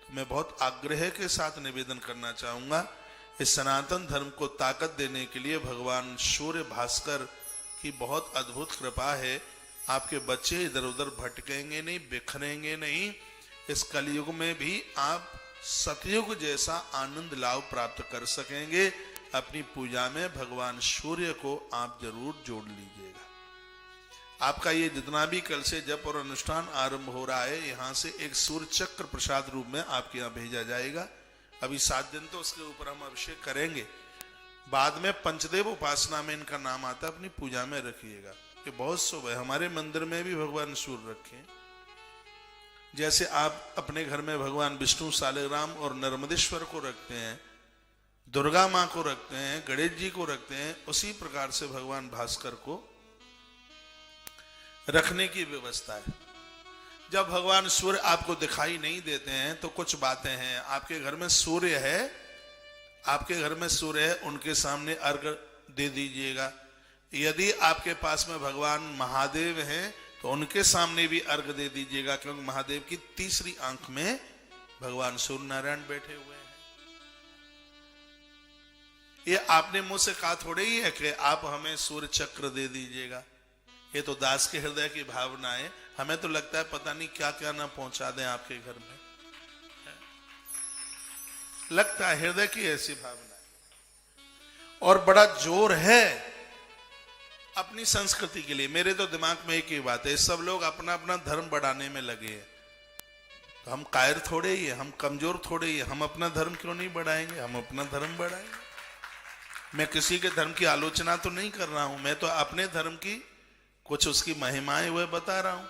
मैं बहुत आग्रह के साथ निवेदन करना चाहूंगा, इस सनातन धर्म को ताकत देने के लिए भगवान सूर्य भास्कर की बहुत अद्भुत कृपा है। आपके बच्चे इधर उधर भटकेंगे नहीं, बिखरेंगे नहीं। इस कलयुग में भी आप सतयुग जैसा आनंद लाभ प्राप्त कर सकेंगे। अपनी पूजा में भगवान सूर्य को आप जरूर जोड़ लीजिएगा। आपका ये जितना भी कल से जप और अनुष्ठान आरंभ हो रहा है, यहाँ से एक सूर्य चक्र प्रसाद रूप में आपके यहाँ भेजा जाएगा। अभी 7 दिन तो उसके ऊपर हम अभिषेक करेंगे, बाद में पंचदेव उपासना में इनका नाम आता है, अपनी पूजा में रखिएगा। ये बहुत शुभ है। हमारे मंदिर में भी भगवान सूर्य रखे, जैसे आप अपने घर में भगवान विष्णु, सालिग्राम और नर्मदेश्वर को रखते हैं, दुर्गा माँ को रखते हैं, गणेश जी को रखते हैं, उसी प्रकार से भगवान भास्कर को रखने की व्यवस्था है। जब भगवान सूर्य आपको दिखाई नहीं देते हैं तो कुछ बातें हैं। आपके घर में सूर्य है, आपके घर में सूर्य है, उनके सामने अर्घ दे दीजिएगा। यदि आपके पास में भगवान महादेव हैं तो उनके सामने भी अर्घ दे दीजिएगा, क्योंकि महादेव की तीसरी आंख में भगवान सूर्य नारायण बैठे हुए हैं। ये आपने मुझ से कहा थोड़े ही है कि आप हमें सूर्य चक्र दे दीजिएगा। ये तो दास के हृदय की भावना है। हमें तो लगता है पता नहीं क्या क्या ना पहुंचा दें आपके घर में, लगता है हृदय की ऐसी भावना है। और बड़ा जोर है अपनी संस्कृति के लिए। मेरे तो दिमाग में एक ही बात है, सब लोग अपना अपना धर्म बढ़ाने में लगे हैं। तो हम कायर थोड़े ही है, हम कमजोर थोड़े ही है। हम अपना धर्म क्यों नहीं बढ़ाएंगे? हम अपना धर्म बढ़ाएंगे। मैं किसी के धर्म की आलोचना तो नहीं कर रहा हूं, मैं तो अपने धर्म की कुछ उसकी महिमाएं हुए बता रहा हूं।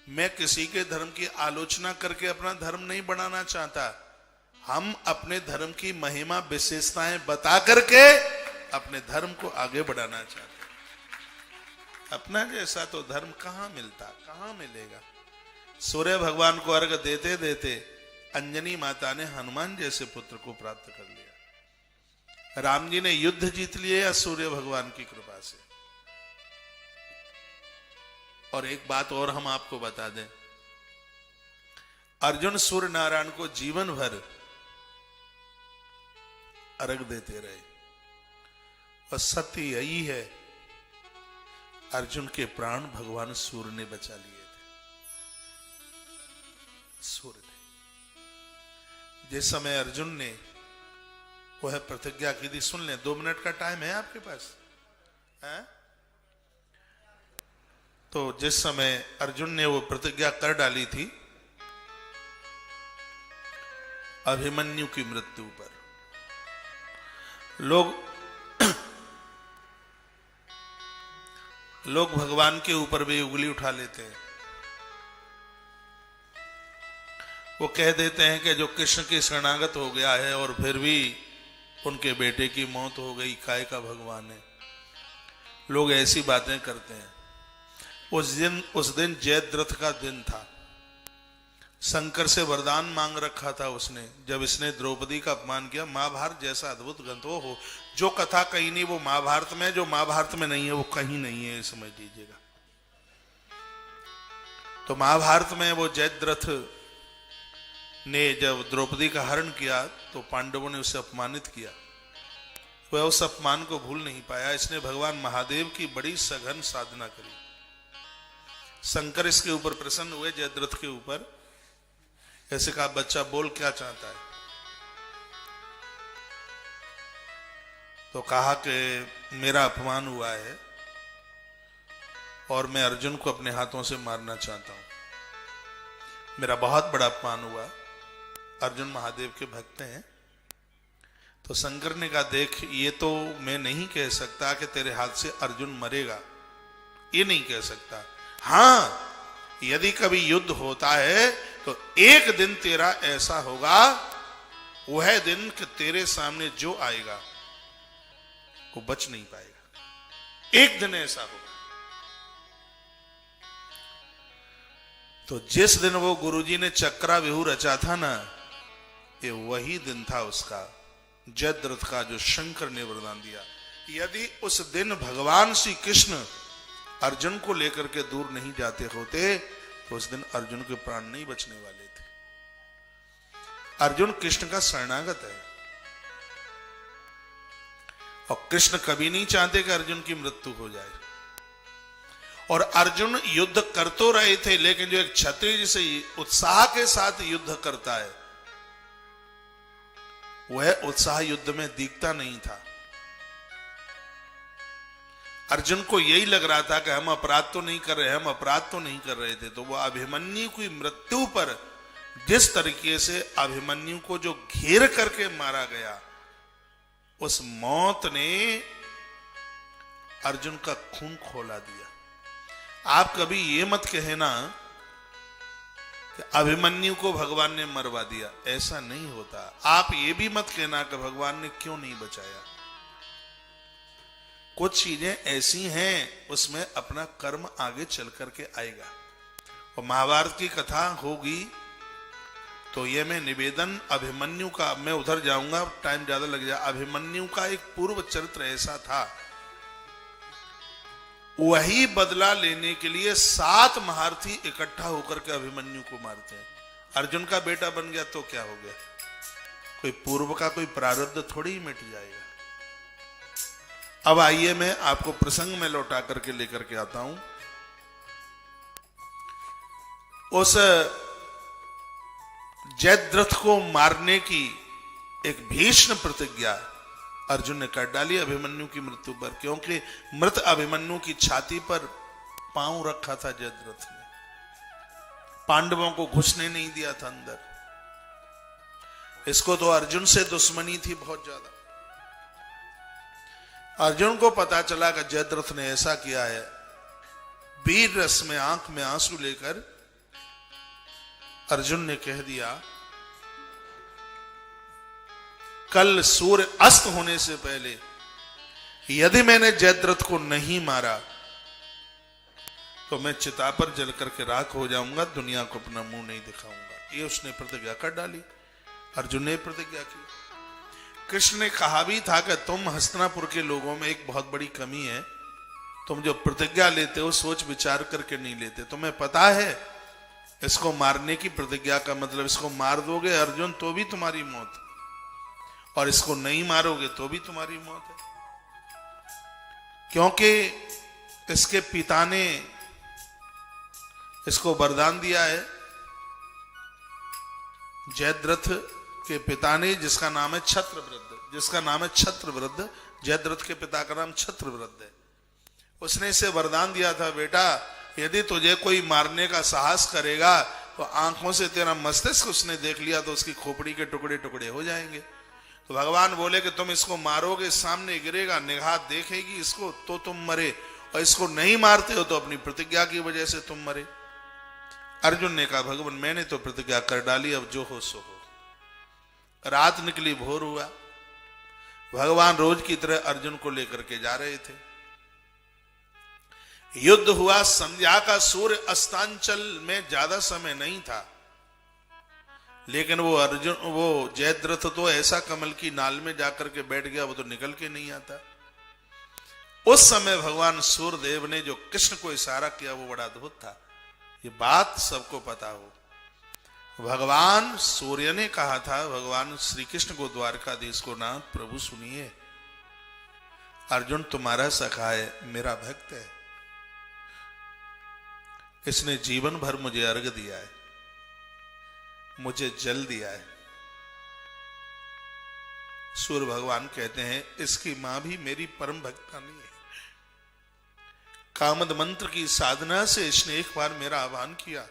मैं किसी के धर्म की आलोचना करके अपना धर्म नहीं बढ़ाना चाहता। हम अपने धर्म की महिमा विशेषताएं बता करके अपने धर्म को आगे बढ़ाना चाहते हैं। अपना जैसा तो धर्म कहां मिलता, कहां मिलेगा। सूर्य भगवान को अर्घ देते देते अंजनी माता ने हनुमान जैसे पुत्र को प्राप्त कर लिया। राम जी ने युद्ध जीत लिए या सूर्य भगवान की कृपा से। और एक बात और हम आपको बता दें, अर्जुन सूर्य नारायण को जीवन भर अर्घ देते रहे। और सत्य यही है, अर्जुन के प्राण भगवान सूर्य ने बचा लिए थे। सूर्य ने जिस समय अर्जुन ने वह प्रतिज्ञा की थी, सुन लें, 2 मिनट का टाइम है आपके पास है? तो जिस समय अर्जुन ने वो प्रतिज्ञा कर डाली थी अभिमन्यु की मृत्यु पर, लोग भगवान के ऊपर भी उंगली उठा लेते हैं। वो कह देते हैं कि जो कृष्ण की शरणागत हो गया है और फिर भी उनके बेटे की मौत हो गई, काय का भगवान है। लोग ऐसी बातें करते हैं। उस दिन जयद्रथ का दिन था। शंकर से वरदान मांग रखा था उसने। जब इसने द्रौपदी का अपमान किया, महाभारत जैसा अद्भुत ग्रंथ हो, जो कथा कहीं नहीं वो महाभारत में, जो महाभारत में नहीं है वो कहीं नहीं है, समझ लीजिएगा। तो महाभारत में वो जयद्रथ ने जब द्रौपदी का हरण किया तो पांडवों ने उसे अपमानित किया। वह उस अपमान को भूल नहीं पाया। इसने भगवान महादेव की बड़ी सघन साधना करी। शंकर इसके ऊपर प्रसन्न हुए, जयद्रथ के ऊपर। ऐसे कहा, बच्चा बोल क्या चाहता है? तो कहा कि मेरा अपमान हुआ है और मैं अर्जुन को अपने हाथों से मारना चाहता हूं। मेरा बहुत बड़ा अपमान हुआ। अर्जुन महादेव के भक्त हैं। तो शंकर ने कहा, देख, ये तो मैं नहीं कह सकता कि तेरे हाथ से अर्जुन मरेगा, ये नहीं कह सकता। हाँ, यदि कभी युद्ध होता है तो एक दिन तेरा ऐसा होगा, वह दिन कि तेरे सामने जो आएगा वो बच नहीं पाएगा। एक दिन ऐसा होगा। तो जिस दिन वो गुरुजी ने चक्रव्यूह रचा था ना, ये वही दिन था उसका, जयद्रथ का, जो शंकर ने वरदान दिया। यदि उस दिन भगवान श्री कृष्ण अर्जुन को लेकर के दूर नहीं जाते होते तो उस दिन अर्जुन के प्राण नहीं बचने वाले थे। अर्जुन कृष्ण का शरणागत है और कृष्ण कभी नहीं चाहते कि अर्जुन की मृत्यु हो जाए। और अर्जुन युद्ध कर तो रहे थे, लेकिन जो एक क्षत्रिय जिसे उत्साह के साथ युद्ध करता है, वह उत्साह युद्ध में दिखता नहीं था। अर्जुन को यही लग रहा था कि हम अपराध तो नहीं कर रहे, हम अपराध तो नहीं कर रहे थे। तो वो अभिमन्यु की मृत्यु पर जिस तरीके से अभिमन्यु को जो घेर करके मारा गया, उस मौत ने अर्जुन का खून खौला दिया। आप कभी ये मत कहना कि अभिमन्यु को भगवान ने मरवा दिया, ऐसा नहीं होता। आप ये भी मत कहना कि भगवान ने क्यों नहीं बचाया। कुछ चीजें ऐसी हैं, उसमें अपना कर्म आगे चल करके आएगा। और महाभारत की कथा होगी तो ये मैं निवेदन अभिमन्यु का, मैं उधर जाऊंगा, टाइम ज्यादा लग जाए। अभिमन्यु का एक पूर्व चरित्र ऐसा था, वही बदला लेने के लिए 7 महारथी इकट्ठा होकर के अभिमन्यु को मारते हैं। अर्जुन का बेटा बन गया तो क्या हो गया, कोई पूर्व का कोई प्रारब्ध थोड़ी ही मिट जाएगा। अब आइए मैं आपको प्रसंग में लौटा करके लेकर के आता हूं। उस जयद्रथ को मारने की एक भीषण प्रतिज्ञा अर्जुन ने कर डाली अभिमन्यु की मृत्यु पर, क्योंकि मृत अभिमन्यु की छाती पर पांव रखा था जयद्रथ ने, पांडवों को घुसने नहीं दिया था अंदर। इसको तो अर्जुन से दुश्मनी थी बहुत ज्यादा। अर्जुन को पता चला कि जयद्रथ ने ऐसा किया है, वीर रस में आंख में आंसू लेकर अर्जुन ने कह दिया, कल सूर्य अस्त होने से पहले यदि मैंने जयद्रथ को नहीं मारा तो मैं चिता पर जल करके राख हो जाऊंगा, दुनिया को अपना मुंह नहीं दिखाऊंगा। ये उसने प्रतिज्ञा कर डाली, अर्जुन ने प्रतिज्ञा की। कृष्ण ने कहा भी था कि तुम हस्तिनापुर के लोगों में एक बहुत बड़ी कमी है, तुम जो प्रतिज्ञा लेते हो सोच विचार करके नहीं लेते। तुम्हें पता है इसको मारने की प्रतिज्ञा का मतलब, इसको मार दोगे अर्जुन तो भी तुम्हारी मौत, और इसको नहीं मारोगे तो भी तुम्हारी मौत है। क्योंकि इसके पिता ने इसको वरदान दिया है, जयद्रथ के पिता ने, जिसका नाम है छत्रवृद्ध, जयद्रथ के पिता का नाम छत्रवृद्ध है। उसने इसे वरदान दिया था, बेटा यदि तुझे कोई मारने का साहस करेगा तो आंखों से तेरा मस्तिष्क उसने देख लिया तो उसकी खोपड़ी के टुकड़े टुकड़े हो जाएंगे। तो भगवान बोले कि तुम इसको मारोगे, सामने गिरेगा, निगाह देखेगी इसको तो तुम मरे, और इसको नहीं मारते हो तो अपनी प्रतिज्ञा की वजह से तुम मरे। अर्जुन ने कहा, भगवान मैंने तो प्रतिज्ञा कर डाली, अब जो हो सो हो। रात निकली, भोर हुआ, भगवान रोज की तरह अर्जुन को लेकर के जा रहे थे। युद्ध हुआ, संध्या का सूर्य अस्तांचल में ज्यादा समय नहीं था, लेकिन वो जयद्रथ तो ऐसा कमल की नाल में जाकर के बैठ गया, वो तो निकल के नहीं आता। उस समय भगवान सूर्यदेव ने जो कृष्ण को इशारा किया वो बड़ा अद्भुत था, ये बात सबको पता हो। भगवान सूर्य ने कहा था भगवान श्री कृष्ण को, द्वारकाधीश को, नाथ प्रभु सुनिए, अर्जुन तुम्हारा सखा है, मेरा भक्त है, इसने जीवन भर मुझे अर्घ दिया है, मुझे जल दिया है। सूर्य भगवान कहते हैं इसकी मां भी मेरी परम भक्तानी है, कामद मंत्र की साधना से इसने एक बार मेरा आह्वान किया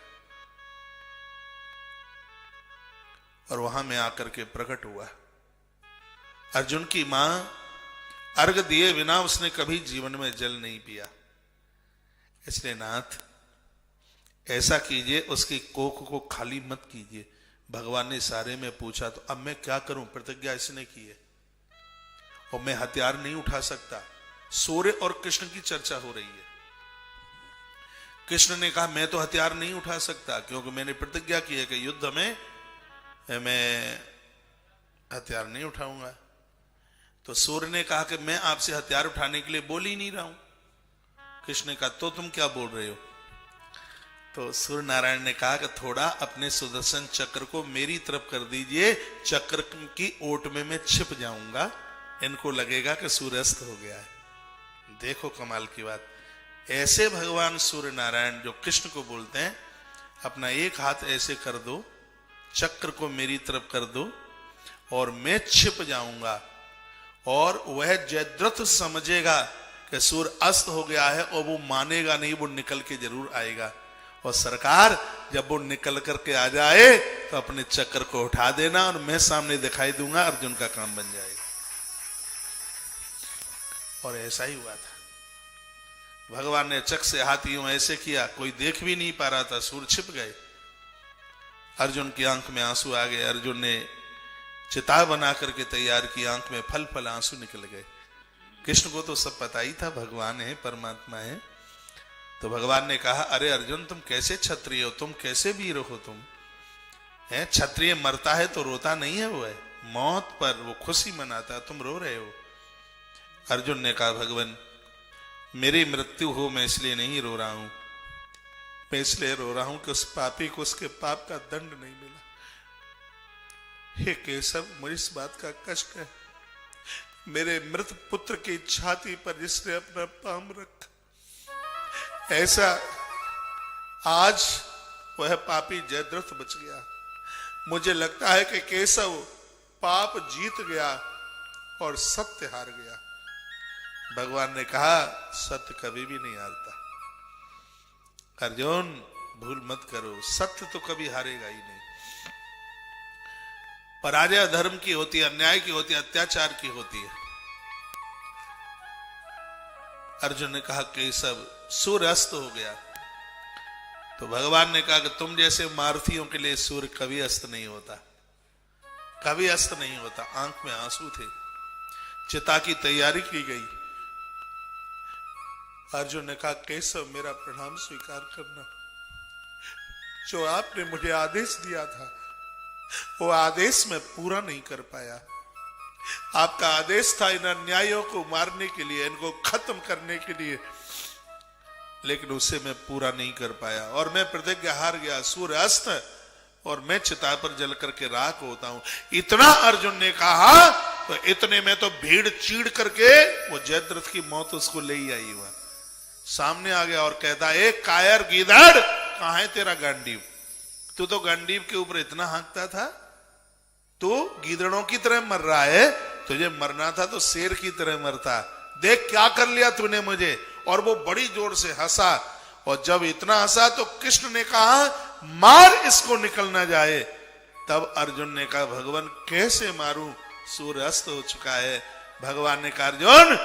और वहां में आकर के प्रकट हुआ। अर्जुन की मां अर्घ दिए बिना उसने कभी जीवन में जल नहीं पिया, इसलिए नाथ ऐसा कीजिए उसकी कोख को खाली मत कीजिए। भगवान ने सारे में पूछा तो अब मैं क्या करूं, प्रतिज्ञा इसने की है और मैं हथियार नहीं उठा सकता। सूर्य और कृष्ण की चर्चा हो रही है। कृष्ण ने कहा मैं तो हथियार नहीं उठा सकता क्योंकि मैंने प्रतिज्ञा की है कि युद्ध में मैं हथियार नहीं उठाऊंगा। तो सूर्य ने कहा कि मैं आपसे हथियार उठाने के लिए बोल ही नहीं रहा हूं। कृष्ण ने कहा तो तुम क्या बोल रहे हो? तो सूर्य नारायण ने कहा कि थोड़ा अपने सुदर्शन चक्र को मेरी तरफ कर दीजिए, चक्र की ओट में मैं छिप जाऊंगा, इनको लगेगा कि सूर्यास्त हो गया है। देखो कमाल की बात, ऐसे भगवान सूर्य नारायण जो कृष्ण को बोलते हैं, अपना एक हाथ ऐसे कर दो, चक्र को मेरी तरफ कर दो और मैं छिप जाऊंगा, और वह जयद्रथ समझेगा कि सूर्य अस्त हो गया है, और वो मानेगा नहीं, वो निकल के जरूर आएगा। और सरकार जब वो निकल करके आ जाए तो अपने चक्र को उठा देना और मैं सामने दिखाई दूंगा, अर्जुन का काम बन जाएगा। और ऐसा ही हुआ था। भगवान ने चक्र से हाथ यूं ऐसे किया, कोई देख भी नहीं पा रहा था, सूर्य छिप गए। अर्जुन की आंख में आंसू आ गए। अर्जुन ने चिता बना करके तैयार की, आंख में फल फल आंसू निकल गए। कृष्ण को तो सब पता ही था, भगवान है, परमात्मा है। तो भगवान ने कहा, अरे अर्जुन तुम कैसे क्षत्रिय हो, तुम कैसे वीर हो, तुम है क्षत्रिय मरता है तो रोता नहीं है, वो है मौत पर वो खुशी मनाता है, तुम रो रहे हो। अर्जुन ने कहा, भगवान मेरी मृत्यु हो मैं इसलिए नहीं रो रहा हूं, मैं इसलिए रो रहा हूं कि उस पापी को उसके पाप का दंड नहीं मिला। हे केशव, मुझे इस बात का कष्ट है, मेरे मृत पुत्र की छाती पर जिसने अपना पाम रखा, ऐसा आज वह पापी जयद्रथ बच गया। मुझे लगता है कि केशव पाप जीत गया और सत्य हार गया। भगवान ने कहा, सत्य कभी भी नहीं हारता अर्जुन, भूल मत करो, सत्य तो कभी हारेगा ही नहीं। पराजय अधर्म की होती है, अन्याय की होती है, अत्याचार की होती है। अर्जुन ने कहा, केशव सूर्य अस्त हो गया। तो भगवान ने कहा कि तुम जैसे मारुतियों के लिए सूर्य कभी अस्त नहीं होता, कभी अस्त नहीं होता। आंख में आंसू थे, चिता की तैयारी की गई। अर्जुन ने कहा, केशव मेरा प्रणाम स्वीकार करना, जो आपने मुझे आदेश दिया था वो आदेश मैं पूरा नहीं कर पाया। आपका आदेश था इन अन्यायियों को मारने के लिए, इनको खत्म करने के लिए, लेकिन उसे मैं पूरा नहीं कर पाया और मैं प्रतिज्ञा हार गया। सूर्य अस्त और मैं चिता पर जल करके राख होता हूं। इतना अर्जुन ने कहा तो इतने में तो भीड़ चीड़ करके वो जयद्रथ की मौत उसको ले ही आई। हुआ सामने आ गया और कहता, एक कायर गीदड़, कहां है तेरा गांडीव? तू तो गांडीव के ऊपर इतना हाँकता था, तू गीदड़ों की तरह मर रहा है, तुझे मरना था तो शेर की तरह मरता। देख क्या कर लिया तूने मुझे। और वो बड़ी जोर से हंसा, और जब इतना हंसा तो कृष्ण ने कहा, मार इसको, निकल ना जाए। तब अर्जुन ने कहा, भगवान कैसे मारूं, सूर्य अस्त हो चुका है। भगवान ने कहा, अर्जुन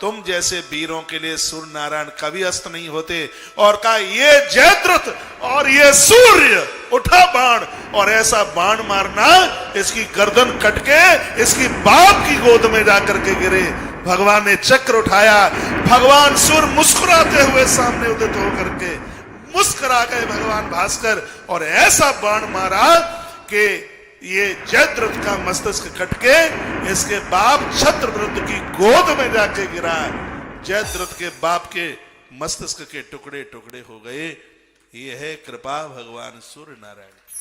तुम जैसे वीरों के लिए सूर्य नारायण कभी अस्त नहीं होते। और कहा, ये जयद्रथ और ये सूर्य, उठा बाण, और ऐसा बाण मारना इसकी गर्दन कट के इसकी बाप की गोद में जाकर के गिरे। भगवान ने चक्र उठाया, भगवान सूर्य मुस्कुराते हुए सामने उदित होकर के मुस्कुरा गए भगवान भास्कर, और ऐसा बाण मारा कि ये जयद्रथ का मस्तक कट के इसके बाप छत्रवृद्ध की गोद में जाके गिरा। जयद्रथ के बाप के मस्तक के टुकड़े टुकड़े हो गए। ये है कृपा भगवान सूर्य नारायण की।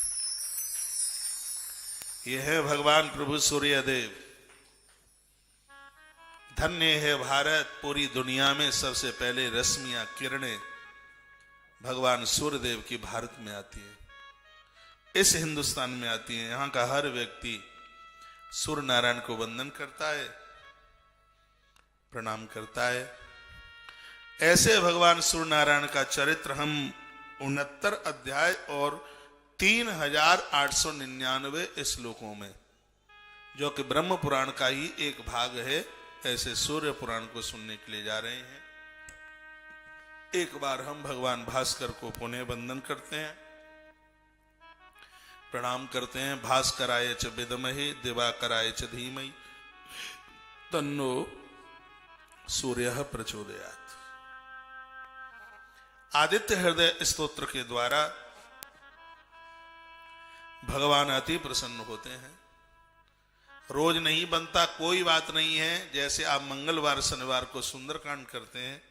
ये है भगवान प्रभु सूर्यदेव। धन्य है भारत, पूरी दुनिया में सबसे पहले रश्मियां, किरणें भगवान सूर्यदेव की भारत में आती है, इस हिंदुस्तान में आती है। यहां का हर व्यक्ति सूर्य नारायण को वंदन करता है, प्रणाम करता है। ऐसे भगवान सूर्य नारायण का चरित्र हम 69 अध्याय और 3899 श्लोकों में, जो कि ब्रह्म पुराण का ही एक भाग है, ऐसे सूर्य पुराण को सुनने के लिए जा रहे हैं। एक बार हम भगवान भास्कर को पुनः वंदन करते हैं, प्रणाम करते हैं। भास्कराय च विद्महे दिवाकराय च धीमहि तन्नो सूर्यः प्रचोदयात्। आदित्य हृदय स्तोत्र के द्वारा भगवान अति प्रसन्न होते हैं। रोज नहीं बनता, कोई बात नहीं है। जैसे आप मंगलवार शनिवार को सुंदरकांड करते हैं,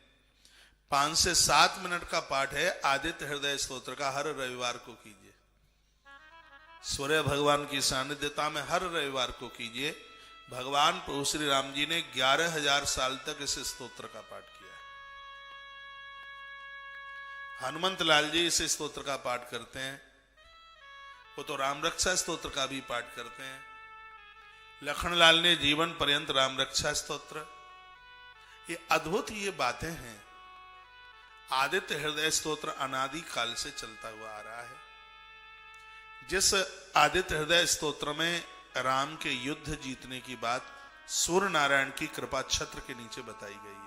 5 से 7 मिनट का पाठ है आदित्य हृदय स्तोत्र का। हर रविवार को कीजिए, सूर्य भगवान की सानिध्यता में हर रविवार को कीजिए। भगवान प्रभु श्री राम जी ने 11,000 साल तक इस स्तोत्र का पाठ किया है। हनुमंत लाल जी इस स्तोत्र का पाठ करते हैं, वो तो राम रक्षा स्तोत्र का भी पाठ करते हैं। लखनलाल ने जीवन पर्यंत राम रक्षा स्तोत्र। ये अद्भुत ये बातें हैं। आदित्य हृदय स्तोत्र अनादि काल से चलता हुआ आ रहा है। जिस आदित्य हृदय स्तोत्र में राम के युद्ध जीतने की बात सूर्य नारायण की कृपा छत्र के नीचे बताई गई है।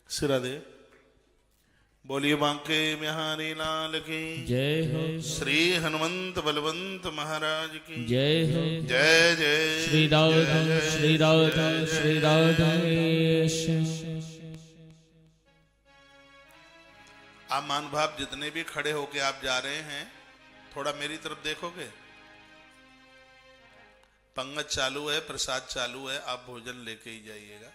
सिरादे बोलिए बांके बिहारी लाल की जय हो। श्री हनुमंत बलवंत महाराज की जय हो। जय जय श्री राधा श्री राधा श्री राधा। आप मान भाव जितने भी खड़े होके आप जा रहे हैं, थोड़ा मेरी तरफ देखोगे। पंगत चालू है, प्रसाद चालू है, आप भोजन लेके ही जाइएगा,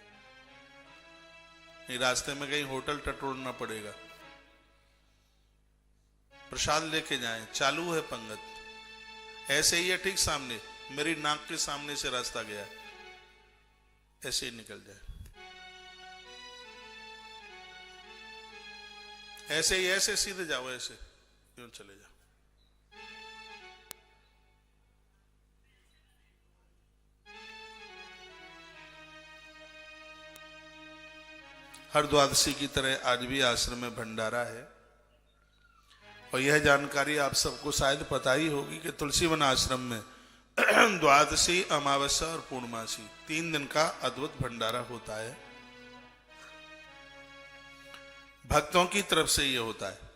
नहीं रास्ते में कहीं होटल टटोलना पड़ेगा। प्रसाद लेके जाएं, चालू है पंगत। ऐसे ही है, ठीक सामने मेरी नाक के सामने से रास्ता गया, ऐसे ही निकल जाए। ऐसे ही, ऐसे सीधे जाओ, ऐसे यूं चले जाओ। हर द्वादशी की तरह आज भी आश्रम में भंडारा है। और यह जानकारी आप सबको शायद पता ही होगी कि तुलसीवन आश्रम में द्वादशी, अमावस्या और पूर्णमासी 3 दिन का अद्भुत भंडारा होता है। भक्तों की तरफ से यह होता है।